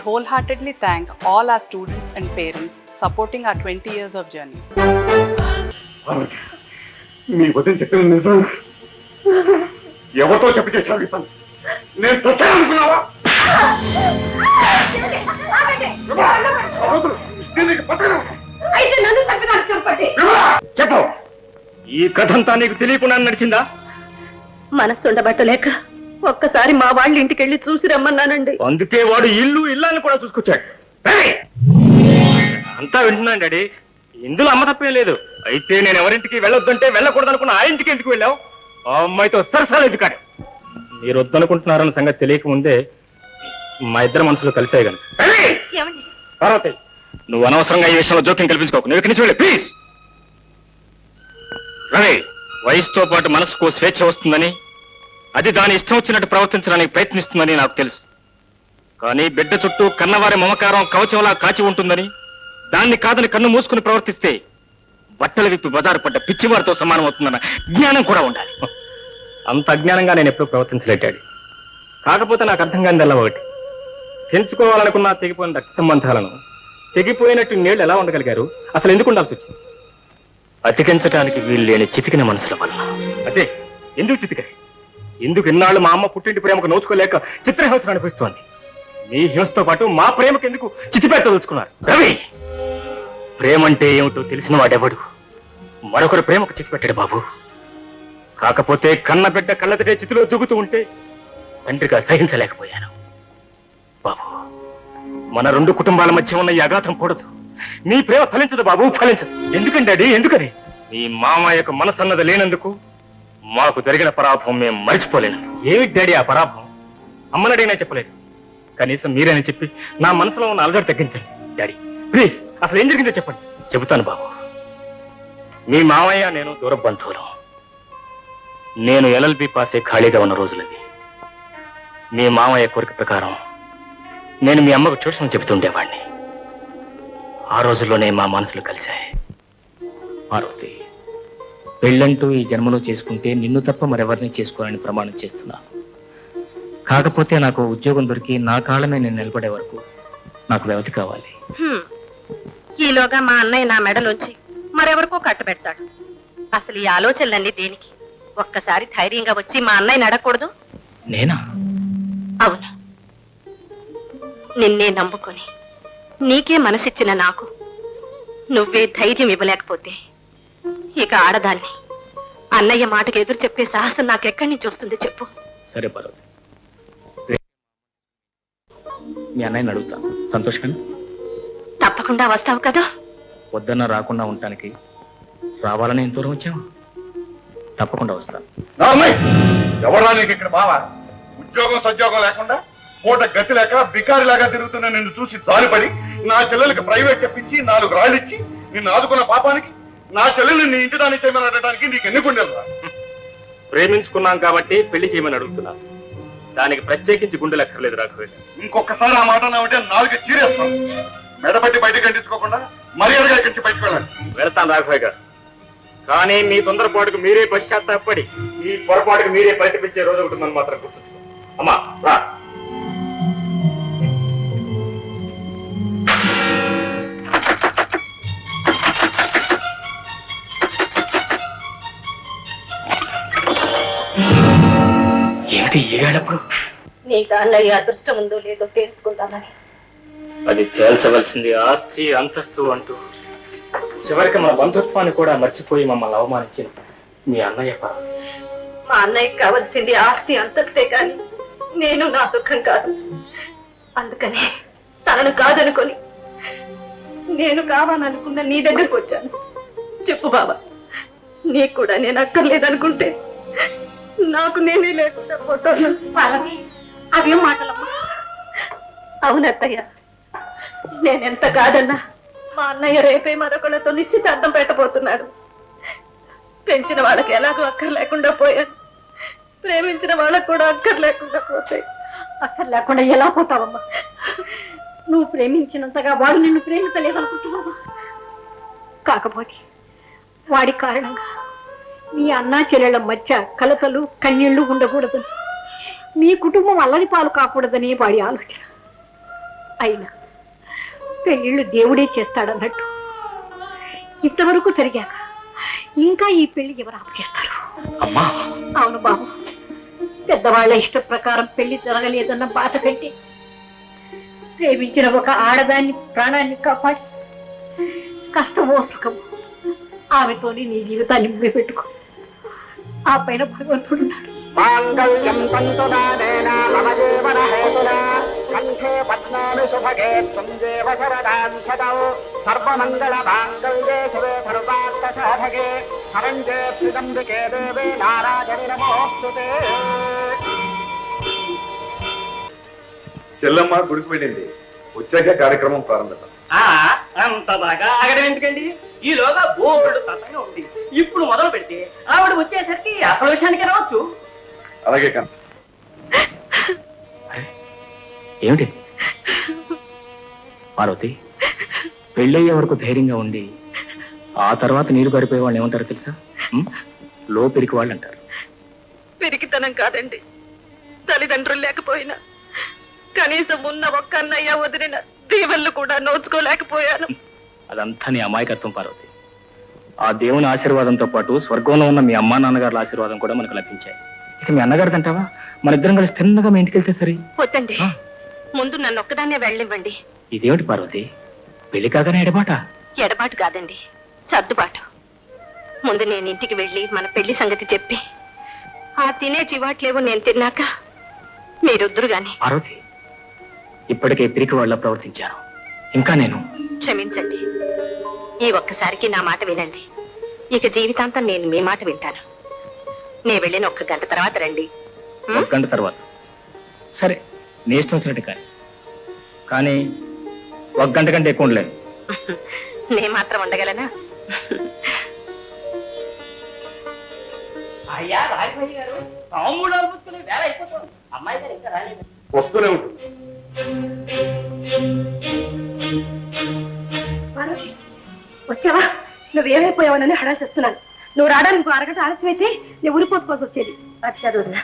wholeheartedly thank all our students and parents supporting our 20 years of journey. మీ వదిన చెప్పిన నిజం ఎవరితో చెప్పి చేశావు ఈ పని? నేను తొచ్చానుకున్నావా? చెప్పు, ఈ కథంతా నీకు తెలియకుండా నడిచిందా? మనస్సు ఉండబట్టలేక ఒక్కసారి మా వాళ్ళ ఇంటికి వెళ్ళి చూసి రమ్మన్నానండి. అందుకే వాడు ఇల్లు ఇల్లాన్ని కూడా చూసుకొచ్చాడు. అంతా వింటున్నాను డాడీ, ఇందులో అమ్మ తప్పేం లేదు. అయితే నేను ఎవరింటికి వెళ్ళొద్దంటే వెళ్ళకూడదు అనుకున్న ఆ ఇంటికి ఎందుకు వెళ్ళావు? ఆ అమ్మాయితో సరసాలేదు కాదు. మీరు వద్దనుకుంటున్నారన్న సంగతి తెలియకముందే మా ఇద్దరు మనసులో కలిసాయి కనుక. పార్వతి, నువ్వు అనవసరంగా ఈ విషయంలో జోక్యం కల్పించుకోకు. నువ్వు ఇక్కడి నుంచి వెళ్ళి ప్లీజ్. రవి, వయసుతో పాటు మనసుకు స్వేచ్ఛ వస్తుందని, అది దాని ఇష్టం వచ్చినట్టు ప్రవర్తించడానికి ప్రయత్నిస్తుందని నాకు తెలుసు. కానీ బిడ్డ చుట్టూ కన్నవారి మమకారం కవచంలా కాచి ఉంటుందని, దాన్ని కాదని కన్ను మూసుకుని ప్రవర్తిస్తే బట్టలు విప్పి బజారు పడ్డ పిచ్చివారితో సమానం అవుతుందన్న జ్ఞానం కూడా ఉండాలి. అంత అజ్ఞానంగా నేను ఎప్పుడూ ప్రవర్తించలేటాడు. కాకపోతే నాకు అర్థం కానిదల్లా ఒకటి, పెంచుకోవాలనుకున్న తెగిపోయిన రక్త సంబంధాలను తెగిపోయినట్టు నీళ్లు ఎలా ఉండగలిగారు? అసలు ఎందుకు ఉండాల్సి వచ్చింది? అతికించడానికి వీలు లేని చితికిన మనసుల వల్ల. అదే, ఎందుకు చితికాయి? ఎందుకు ఇన్నాళ్ళు మా అమ్మ పుట్టింటి ప్రేమకు నోచుకోలేక చిత్రహింసను అనిపిస్తోంది? మీ హింసతో పాటు మా ప్రేమకు ఎందుకు చితిపేట దోచుకున్నారు? రవి, ప్రేమంటే ఏమిటో తెలిసిన వాడెవడు మరొకరు ప్రేమకు చితిపెట్టాడు బాబు. కాకపోతే కన్న బిడ్డ కళ్ళదిటే చితిలో దూకుతూ ఉంటే తండ్రిగా సహించలేకపోయాను బాబు. మన రెండు కుటుంబాల మధ్య ఉన్న ఈ అఘాతం కూడదు. నీ ప్రేమ ఫలించదు బాబు, ఫలించదు. ఎందుకండి అది? ఎందుకని? మీ మామయ్యకు మనసన్నది లేనందుకు మాకు జరిగిన పరాభవం మేము మరిచిపోలేను. ఏమిటి డాడీ ఆ పరాభవం? అమ్మనడిగినా చెప్పలేదు, కనీసం మీరని చెప్పి నా మనసులో ఉన్న అలజడి తగ్గించండి. డాడీ ప్లీజ్, అసలు ఏం జరిగిందో చెప్పండి. చెబుతాను బాబు. మీ మామయ్య నేను దూర బంధువులు. నేను LLB పాసే ఖాళీగా ఉన్న రోజులవి. మీ మామయ్య కోరిక ప్రకారం నేను మీ అమ్మకు ట్యూషన్ చెబుతుండేవాడిని. ఆ రోజుల్లోనే మా మనసులు కలిశాయి. పార్వతి, పెళ్ళంటూ ఈ జన్మలో చేసుకుంటే నిన్ను తప్ప మరెవరిని చేసుకోవాలని ప్రమాణం చేస్తున్నా. కాకపోతే నాకు ఉద్యోగం దొరికి నా కాళ్ళమే నేను నిలబడే వరకు నాకు వ్యవధి కావాలి. ఈలోగా మా అన్నయ్య నా మెడలోంచి మరెవరికో కట్టబెడతాడు. అసలు ఈ ఆలోచనలన్నీ దేనికి? ఒక్కసారి ధైర్యంగా వచ్చి మా అన్నయ్యని అడగకూడదు? నేనా? అవును, నిన్నే నమ్ముకొని నీకే మనసిచ్చిన నాకు నువ్వే ధైర్యం ఇవ్వలేకపోతే ఇక ఆడదాన్ని అన్నయ్య మాటకు ఎదురు చెప్పే సాహసం నాకెక్కడి నుంచి వస్తుంది చెప్పు. సరే పార్వతి, మీ అన్నయ్యని అడుగుతా. సంతోషంగా? తప్పకుండా వస్తావు కదా? వద్దన్న రాకుండా ఉండటానికి రావాలని ఎంత దూరం వచ్చావు? తప్పకుండా వస్తాను. ఎవరా నీకు ఇక్కడ బావా? ఉద్యోగం సద్యోగం లేకుండా పూట గతి లేక బికారిలాగా తిరుగుతున్న నిన్ను చూసి జాలిపడి నా చెల్లెలకి ప్రైవేట్ చెప్పించి 4 రాళ్ళిచ్చి నిన్ను ఆదుకున్న పాపానికి నా చెల్లెల్ని నీ ఇంటి దాన్ని చేయమని అడగడానికి నీకు ఎన్ని గుండెలు? ప్రేమించుకున్నాం కాబట్టి పెళ్లి చేయమని అడుగుతున్నాను. దానికి ప్రత్యేకించి గుండెలు ఎక్కర్లేదు రాఘవయ్య. ఇంకొకసారి ఆ మాట నావంటే 4 చీరేస్తాను. మెడపట్టి బయటకు గంటించుకోకుండా మర్యాదగా ఇక్కడి నుంచి బయటకు వెళ్ళాలి. వెళ్తాను రాఘవయ్య గారు, కానీ మీ తొందరపాటుకు మీరే పశ్చాత్తాపడి ఈ పొరపాటుకు మీరే ప్రతిపించే రోజు ఉంటుందని మాత్రం గుర్తుంచుకో. అమ్మా రా. ఏమిటి ఏగాడప్పుడు? నీకు అన్నయ్య అదృష్టం ఉందో లేదో తెలుసుకుంటానని. అది తేల్చవలసింది ఆస్తి అంతస్తు అంటూ చివరికి మన బంధుత్వాన్ని కూడా మర్చిపోయి మమ్మల్ని అవమానించిన మీ అన్నయ్య. మా అన్నయ్యకి కావలసింది ఆస్తి అంతస్తే కాని నేను నా సుఖం కాదు. అందుకని తనను కాదనుకొని నేను కావాలనుకున్న నీ దగ్గరకు వచ్చాను. చెప్పు బాబా, నీకు కూడా నేను అక్కర్లేదనుకుంటే నాకు నేనే లేకుండా పోతాను. అవేం మాటలమ్మా? అవునత్తయ్య, నేనెంత కాదన్నా మా అన్నయ్య రేపే మరొకళ్ళతో నిశ్చితార్థం పెట్టబోతున్నాడు. పెంచిన వాళ్ళకి ఎలాగో అక్కర్లేకుండా పోయాడు, ప్రేమించిన వాళ్ళకు కూడా అక్కర్లేకుండా పోతాయి. అక్కర్లేకుండా ఎలా పోతావమ్మా? నువ్వు ప్రేమించినంతగా వాడు నిన్ను ప్రేమించలేదనుకుంటున్నావా? కాకపోతే వాడి కారణంగా మీ అన్నా చెల్లెళ్ళ మధ్య కలతలు కన్నీళ్లు ఉండకూడదని, మీ కుటుంబం అల్లరి పాలు కాకూడదని వాడి ఆలోచన. అయినా పెళ్ళిళ్ళు దేవుడే చేస్తాడన్నట్టు ఇంతవరకు జరిగాక ఇంకా ఈ పెళ్లి ఎవరు ఆపేస్తారు? అమ్మా, అవును బాబు, పెద్దవాళ్ల ఇష్ట ప్రకారం పెళ్లి జరగలేదన్న బాధ కంటే ప్రేమించిన ఒక ఆడదాన్ని ప్రాణాన్ని కాపాడి కష్టమో సుఖమో ఆమెతోని నీ జీవితాన్ని ముడిపెట్టుకో. ఆ పైన భగవంతుడున్నాడు. మాంగళ్యం తంతునానేన మమ జీవన హేతునా కంఠే పద్మామి సుభగే త్వంజేవ శరదాం శతౌ సర్వమంగళ మాంగళ్యే శివే సర్వార్థ సాధకే శరణ్యే త్రిదంబికే దేవే నారాయణి నమోస్తుతే. చెల్లమ్మ గుడికి వెళ్ళింది. వచ్చాక కార్యక్రమం ప్రారంభిద్దాం. అంత బాగా ఆగడం ఎందుకండి? ఈలోగా బోర్డు తతంగా ఉంది. ఇప్పుడు మొదలు పెడితే ఆవిడ వచ్చేసరికి అసలు విషయానికి రావచ్చు. అలాగే కన్నా. ఏమిటి పార్వతి, పెళ్ళయ్యే వరకు ధైర్యంగా ఉండి ఆ తర్వాత నీరు గడిపోయే వాళ్ళు ఏమంటారు తెలుసా? లో పెరిగి వాళ్ళు అంటారు. పెరిగితనం కాదండి, తల్లిదండ్రులు లేకపోయినా కనీసం ఉన్న ఒక్క అన్నయ్య వదిలిన దీవెళ్ళు కూడా నోచుకోలేకపోయాను. అదంతా నీ అమాయకత్వం పార్వతి. ఆ దేవుని ఆశీర్వాదంతో పాటు స్వర్గంలో ఉన్న మీ అమ్మా నాన్నగారుల ఆశీర్వాదం కూడా మనకు లభించాయి. ఇక మీ అన్నగారు అంటావా? మన ఇద్దరం కలిసి తిన్నగా మీ ఇంటికి వెళ్తే సరి. వద్దండి, ముందు నన్ను ఒక్కదాన్నే వెళ్ళనివ్వండి. ఇదేమిటి పార్వతి, పెళ్లి కాగానే ఎడబాట? ఎడబాటు కాదండి, సర్దుబాటు. ముందు నేను ఇంటికి వెళ్ళి మన పెళ్లి సంగతి చెప్పి ఆ తినే చివాట్లేవో నేను తిన్నాక మీరొద్దురు గాని. పార్వతి, ఇప్పటికే పిరికి వాళ్ళ ప్రవర్తించాను. ఇంకా నేను క్షమించండి. ఈ ఒక్కసారికి నా మాట వినండి. ఇక జీవితాంతం నేను మీ మాట వింటాను. నేను వెళ్ళిన 1 గంట తర్వాత రండి. 1 గంట తర్వాత సరే, నీ ఇష్టం వచ్చినట్టు. కానీ 1 గంట కంటే ఎక్కువ ఉండలేదు. నేను మాత్రం ఉండగలనా? అయ్యా రాజభయ్య గారు, తాముడాలు పుచ్చుకుని వేళ అయిపోతుంది. అమ్మాయి గారు ఇంకా రాలేదు. వస్తూనే ఉంటుంది. వచ్చావా? నువ్వేమైపోయావనని హడాల్సి వస్తున్నాను. నువ్వు రావడానికి 1 అరగంట ఆలస్యం అయితే నేను ఊరిపోసుకోవాల్సి వచ్చేది. అచ్చా వదిన,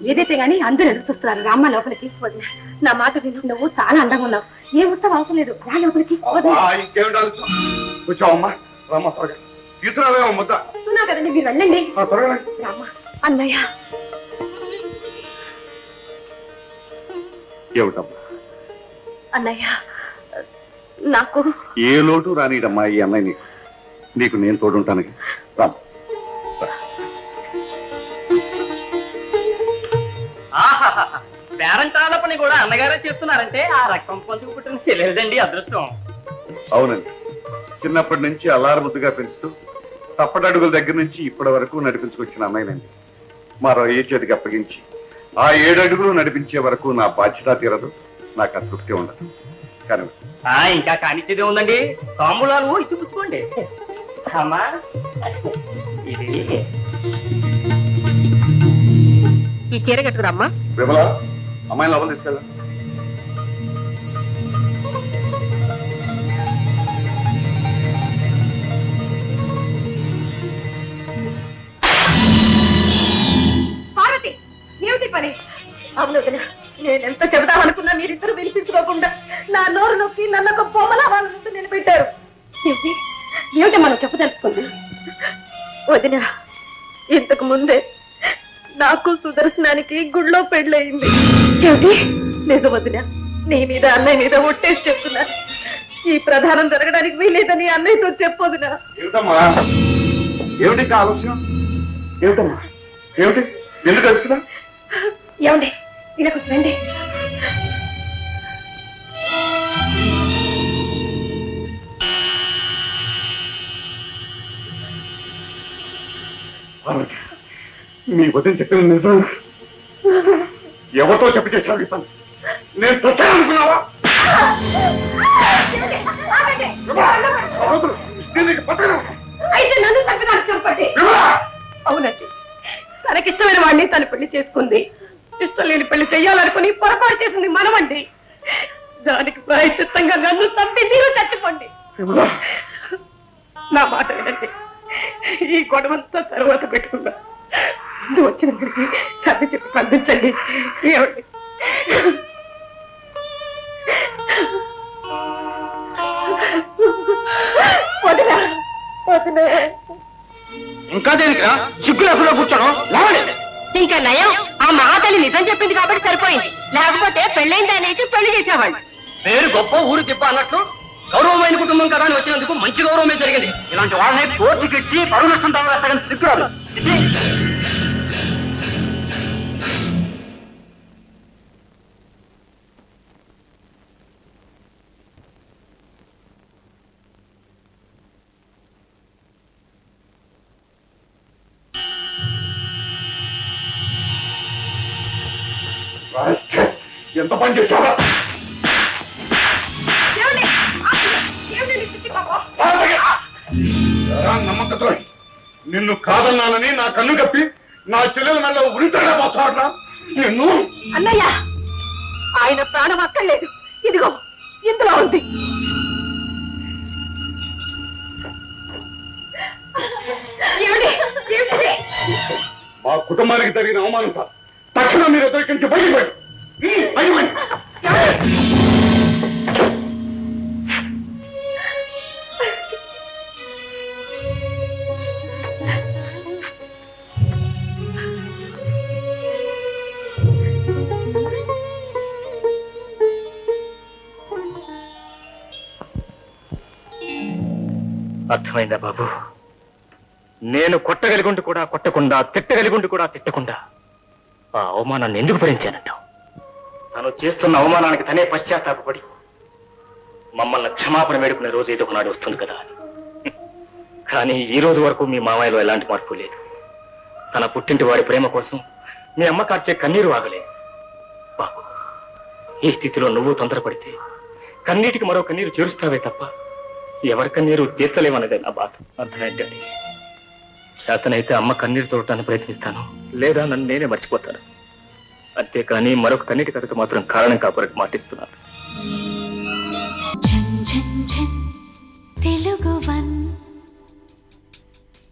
ఏదైతే గానీ అందరూ ఎదురు చూస్తున్నారు. రామ్మ లోపలికి. వదిన, నా మాట విను. నువ్వు చాలా అందంగా ఉన్నావు. ఏ ఉత్సవం అవసరం లేదు. రా లోపలికి. ఇంకేమిటి ఆలోచన? కూర్చోవమ్మా. రామ్మ త్వరగా తీసుకురావేమో ముద్ద. వస్తున్నా కదండి, మీరు వెళ్ళండి. త్వరగా రామ్మ. అన్నయ్య. ఏమిటమ్మా? అన్నయ్య, నాకు ఏ లోటు రానిడమ్మా ఈ అన్నయ్య. నీకు నేను తోడుంటాను. రామ్. పేరంటాల పని కూడా అన్నగారే చేస్తున్నారంటే ఆ రక్తం పంచుకు పుట్టిన తెలియదండి అదృష్టం. అవునండి, చిన్నప్పటి నుంచి అల్లారు ముద్దుగా పెంచుతూ తప్పటడుగుల దగ్గర నుంచి ఇప్పటి వరకు నడిపించుకొచ్చిన అన్నయ్యనండి. మరో ఏ చేతికి అప్పగించి ఆ 7 అడుగులు నడిపించే వరకు నా బాధ్యత తీరదు, నాకు ఆ తృప్తి ఉండదు. కానీ ఇంకా కానిచ్చేదే ఉందండి. తాంబూలాలు ఇచ్చి పుచ్చుకోండి. అమ్మా, ఇది ఈ చీర కట్టుకురామ్మా. విమల, అమ్మాయిని లోపల తీసుకెళ్ళా. పార్వతి, ఏమిటి పని? అవును వదిన, నేనెంత చెబుదామనుకున్నా మీరిద్దరు వినిపించుకోకుండా నా నోరు నొక్కి నన్ను ఒక బొమ్మలా వాళ్ళ ముందు నిలబెట్టారు. ఏమిటి మనం చెప్పదలుచుకుంది? వదిన, ఇంతకు ముందే నాకు సుదర్శనానికి గుళ్ళో పెళ్ళయింది. ఏమిటి? నిజం వదిన, నీ మీద అన్నయ్య మీద ఒట్టేసి చెప్తున్నా. ఈ ప్రధానం జరగడానికి వీలేదని అన్నయ్యతో చెప్పొదినా. ఏమిటమ్మా? ఏమిటి ఆలోచన? ఏమిటమ్మా? ఏమిటి? ఎందుకు తెలుసునా? ఏమండి, ఇలా రండి. మీ వదిన చెప్పిన నిజం ఎవరితో చెప్పి చేశాను ఈ పని? నేను తొచ్చానుకున్నావా? అయితే నన్ను చక్కడానికి చెప్పండి. అవునండి, తనకిష్టమైన వాడిని తను పెళ్లి చేసుకుంది. ఇష్టం లేని పెళ్లి చెయ్యాలనుకుని పొరపాటు చేసింది మనమండి. దానికి ప్రాయశ్చిత్తంగా నన్ను చంపి మీరు చచ్చిపోండి. నా మాట వినండి, ఈ గొడవంతా తర్వాత పెట్టుకుందా. నువ్వు వచ్చినప్పటికీ చదివి చెప్పి పంపించండి. ఏమండి? వదినే. ఇంకా దేనికిరా సిగ్గు లేకుండా కూర్చోడం లేవండి. ఇంకా నయం ఆ మహాతల్లి నిజం చెప్పింది కాబట్టి సరిపోయింది, లేకపోతే పెళ్ళైంది అనేసి పెళ్లి చేసేవాళ్ళు. పేరు గొప్ప ఊరు తిప్ప అన్నట్లు గౌరవమైన కుటుంబం కదా అని వచ్చినందుకు మంచి గౌరవమే జరిగింది. ఇలాంటి వాళ్ళని కోర్టుకి ఇచ్చి పరువు నష్టం తాగని సిగ్గురాదు. ఎంత పని చేశావా? నమ్మకతో నిన్ను కాదన్నానని నా కన్ను కప్పి నా చెల్లెల మెల్ల ఉరితాడా పోతాడా నిన్ను? అన్నయ్య, ఆయన ప్రాణం అక్కర్లేదు, ఇదిగో ఇందులో ఉంది. మా కుటుంబానికి జరిగిన అవమానం సార్. తక్షణం మీరు ఎదుర్కొంచి బయటపడి అర్థమైందా బాబు? నేను కొట్టగలిగుండి కూడా కొట్టకుండా, తిట్టగలిగుండి కూడా తిట్టకుండా ఆ అవమానాన్ని ఎందుకు భరించానంటావు? తను చేస్తున్న అవమానానికి తనే పశ్చాత్తాపడి మమ్మల్ని క్షమాపణ వేడుకునే రోజు ఏదో ఒకనాడు వస్తుంది కదా అని. కానీ ఈ రోజు వరకు మీ మామయ్యలో ఎలాంటి మార్పు లేదు. తన పుట్టింటి వాడి ప్రేమ కోసం మీ అమ్మ కార్చే కన్నీరు ఆగలేదు. బాబు, ఈ స్థితిలో నువ్వు తొందరపడితే కన్నీటికి మరో కన్నీరు చేరుస్తావే తప్ప ఎవరి కన్నీరు తీర్చలేమన్నదే నా బాధ. అర్థమైందండి. చేతనైతే అమ్మ కన్నీరు తోడటానికి ప్రయత్నిస్తాను, లేదా నన్ను నేనే మర్చిపోతాను. అంతేకాని మరొక కన్నీటి కథకు మాత్రం కారణం కాపాడని మాటిస్తున్నాను. తెలుగు వన్